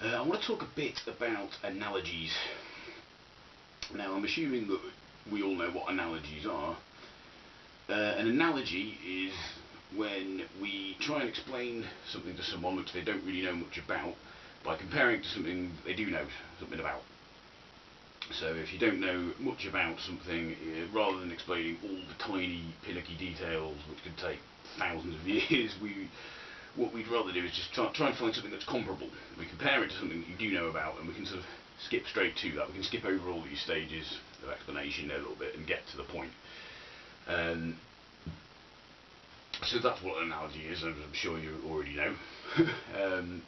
I want to talk a bit about analogies. Now, I'm assuming that we all know what analogies are. An analogy is when we try and explain something to someone which they don't really know much about by comparing to something they do know something about. So if you don't know much about something, rather than explaining all the tiny, pinicky details which could take thousands of years, what we'd rather do is just try and find something that's comparable. We compare it to something that you do know about, and we can sort of skip straight to that. We can skip over all these stages of explanation a little bit and get to the point. So that's what an analogy is, as I'm sure you already know. And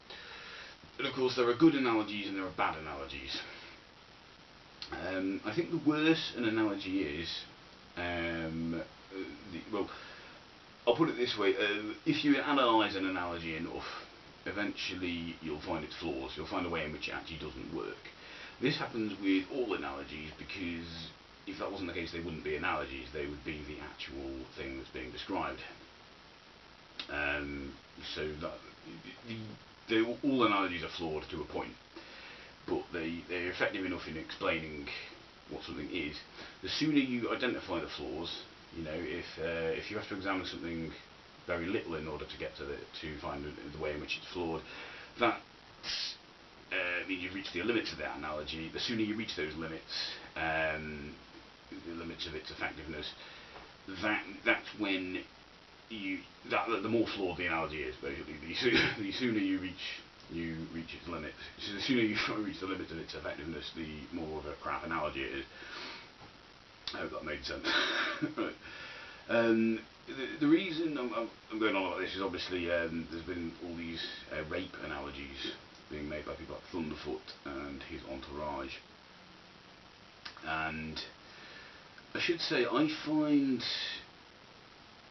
of course, there are good analogies and there are bad analogies. I think the worse an analogy is, well, I'll put it this way, if you analyse an analogy enough, eventually you'll find its flaws, you'll find a way in which it actually doesn't work. This happens with all analogies because if that wasn't the case they wouldn't be analogies, they would be the actual thing that's being described. So that, all analogies are flawed to a point, but they're effective enough in explaining what something is. The sooner you identify the flaws, you know, if you have to examine something very little in order to get to find the way in which it's flawed, that means you've reached the limits of that analogy. The sooner you reach those limits, the limits of its effectiveness, that's when the more flawed the analogy is. Basically, the sooner you reach its limits. So the sooner you reach the limits of its effectiveness, the more of a crap analogy it is. I hope that made sense. Right. The reason I'm going on about this is obviously there's been all these rape analogies being made by people like Thunderfoot and his entourage. And I should say, I find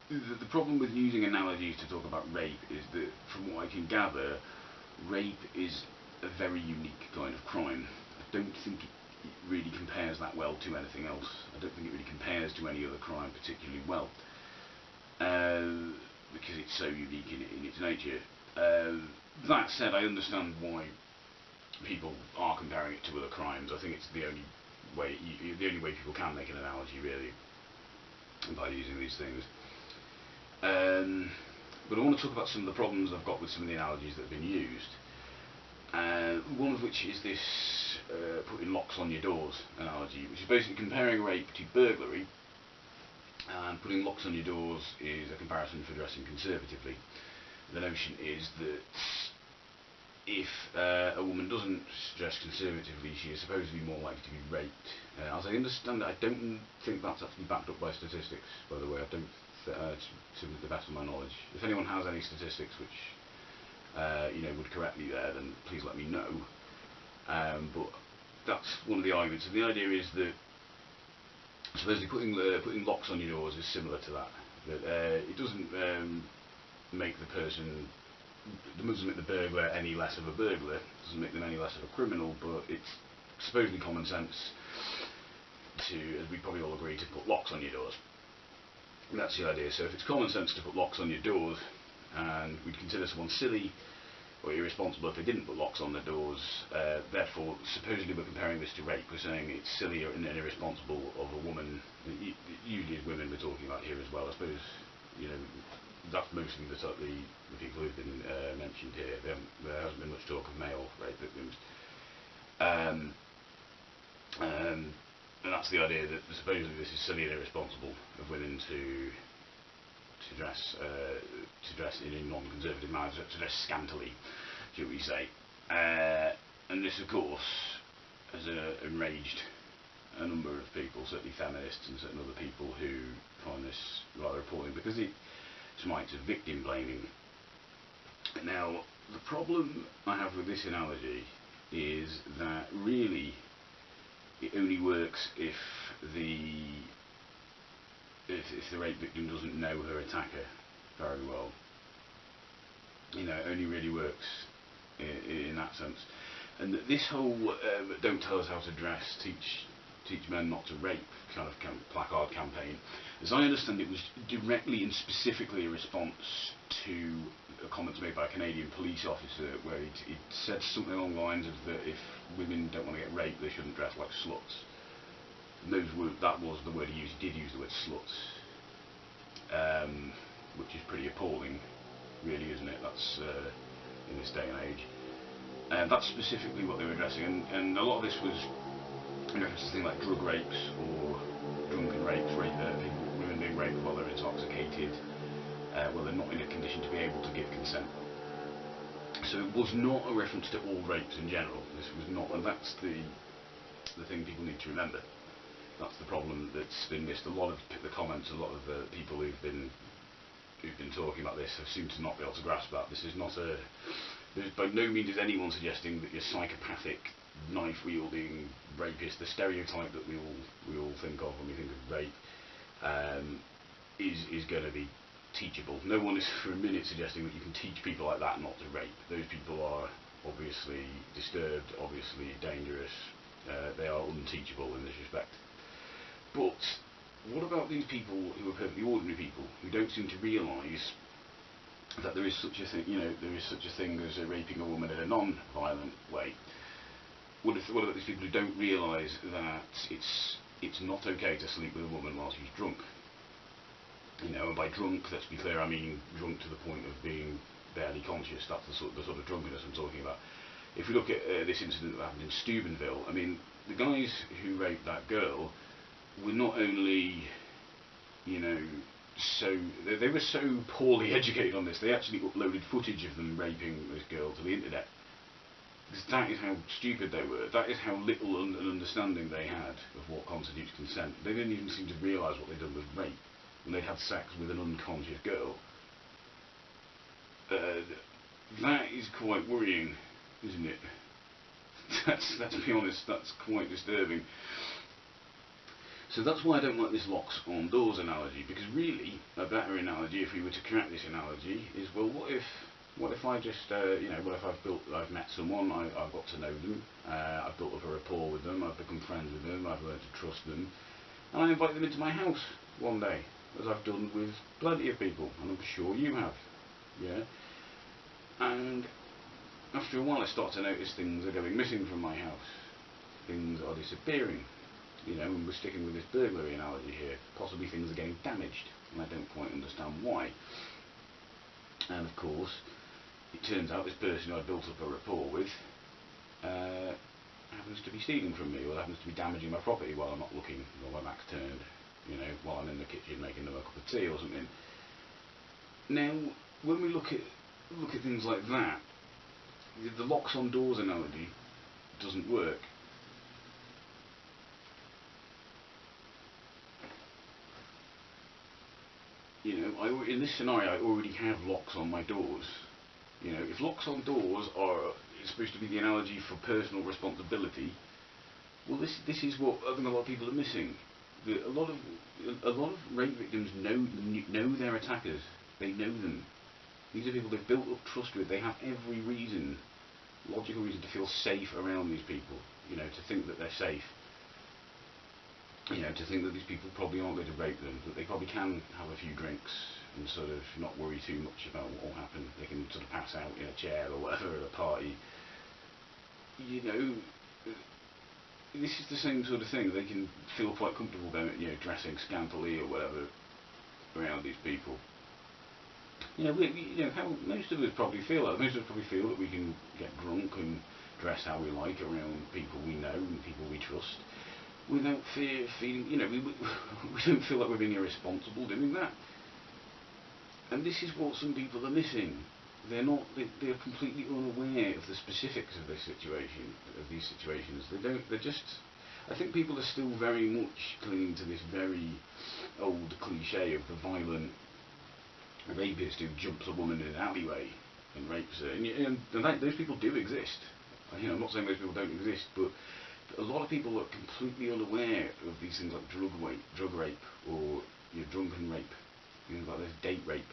the problem with using analogies to talk about rape is that, from what I can gather, rape is a very unique kind of crime. I don't think it really compares that well to anything else. I don't think it really compares to any other crime particularly well, because it's so unique in its nature. That said, I understand why people are comparing it to other crimes. I think it's the only way people can make an analogy, really, by using these things. But I want to talk about some of the problems I've got with some of the analogies that have been used. One of which is this putting locks on your doors analogy, which is basically comparing rape to burglary, and putting locks on your doors is a comparison for dressing conservatively. The notion is that if a woman doesn't dress conservatively, she is supposed to be more likely to be raped. As I understand it, I don't think that's actually backed up by statistics, by the way. I don't, to the best of my knowledge. If anyone has any statistics which would correct me there, then please let me know. But that's one of the arguments. And the idea is that supposedly putting locks on your doors is similar to that. That it doesn't make doesn't make the burglar any less of a burglar, doesn't make them any less of a criminal, but it's supposedly common sense to, as we probably all agree, to put locks on your doors. And that's the idea. So if it's common sense to put locks on your doors, and we'd consider someone silly or irresponsible if they didn't put locks on their doors, therefore, supposedly we're comparing this to rape. We're saying it's silly and irresponsible of a woman, usually it's women we're talking about here as well. I suppose, that's mostly the people who've been mentioned here. There hasn't been much talk of male rape victims. And that's the idea that supposedly this is silly and irresponsible of women to dress in a non-conservative manner, to dress scantily, shall we say. And this, of course, has enraged a number of people, certainly feminists and certain other people, who find this rather appalling because it smites of victim blaming. Now, the problem I have with this analogy is that really it only works if the rape victim doesn't know her attacker very well. It only really works in that sense. And this whole don't tell us how to dress, teach men not to rape kind of placard campaign. As I understand, it was directly and specifically a response to comments made by a Canadian police officer where he'd said something along the lines of that if women don't want to get raped, they shouldn't dress like sluts. And that was the word he used. He did use the word sluts, which is pretty appalling, really, isn't it? That's in this day and age. And that's specifically what they were addressing, and a lot of this was in reference to things like drug rapes or drunken rapes, women being raped while they're intoxicated, while they're not in a condition to be able to give consent. So it was not a reference to all rapes in general. This was not, and that's the thing people need to remember. That's the problem that's been missed. A lot of the comments, a lot of the people who've been talking about this seem to not be able to grasp that. This is not a. There's by no means is anyone suggesting that you're psychopathic, knife-wielding rapist. The stereotype that we all think of when we think of rape is going to be teachable. No one is for a minute suggesting that you can teach people like that not to rape. Those people are obviously disturbed, obviously dangerous. They are unteachable in this respect. But what about these people who are perfectly ordinary people who don't seem to realise that there is such a thing, there is such a thing as raping a woman in a non-violent way? What about these people who don't realise that it's not okay to sleep with a woman while she's drunk? And by drunk, let's be clear, I mean drunk to the point of being barely conscious. That's the sort of drunkenness I'm talking about. If we look at this incident that happened in Steubenville, I mean, the guys who raped that girl were not only, they were so poorly educated on this, they actually uploaded footage of them raping this girl to the internet. Because that is how stupid they were. That is how little an understanding they had of what constitutes consent. They didn't even seem to realise what they'd done was rape when they'd had sex with an unconscious girl. That is quite worrying, isn't it? Let's be honest, that's quite disturbing. So that's why I don't like this locks on doors analogy, because really a better analogy, if we were to crack this analogy, is, well, what if I just what if I've met someone, I've got to know them, I've built up a rapport with them, I've become friends with them, I've learned to trust them, and I invite them into my house one day, as I've done with plenty of people, and I'm sure you have, and after a while I start to notice things are going missing from my house, things are disappearing. And we're sticking with this burglary analogy here. Possibly things are getting damaged, and I don't quite understand why. And of course, it turns out this person who I built up a rapport with happens to be stealing from me, or happens to be damaging my property while I'm not looking, or my back's turned, while I'm in the kitchen making them a cup of tea or something. Now, when we look at things like that, the locks on doors analogy doesn't work. In this scenario, I already have locks on my doors. If locks on doors is supposed to be the analogy for personal responsibility, well, this is what I think a lot of people are missing. A lot of rape victims know their attackers. They know them. These are people they've built up trust with. They have every logical reason to feel safe around these people. To think that they're safe. To think that these people probably aren't going to rape them, that they probably can have a few drinks and sort of not worry too much about what will happen. They can sort of pass out in a chair or whatever at a party. This is the same sort of thing. They can feel quite comfortable going, dressing scantily or whatever around these people. How most of us probably feel that. Most of us probably feel that we can get drunk and dress how we like around people we know and people we trust, without feeling, we don't feel like we're being irresponsible doing that. And this is what some people are missing. They're completely unaware of the specifics of these situations. I think people are still very much clinging to this very old cliche of the violent rapist who jumps a woman in an alleyway and rapes her. And those people do exist. I'm not saying those people don't exist, but a lot of people are completely unaware of these things like drug rape, or drunken rape, things like this, date rape.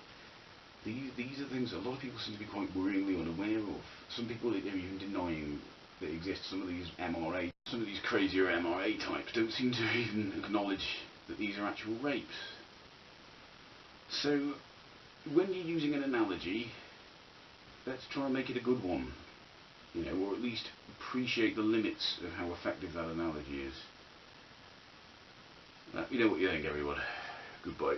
These are things that a lot of people seem to be quite worryingly unaware of. Some people are even denying that exist, some of these crazier MRA types don't seem to even acknowledge that these are actual rapes. So when you're using an analogy, let's try and make it a good one, or at least appreciate the limits of how effective that analogy is. You know what you think, everyone. Goodbye.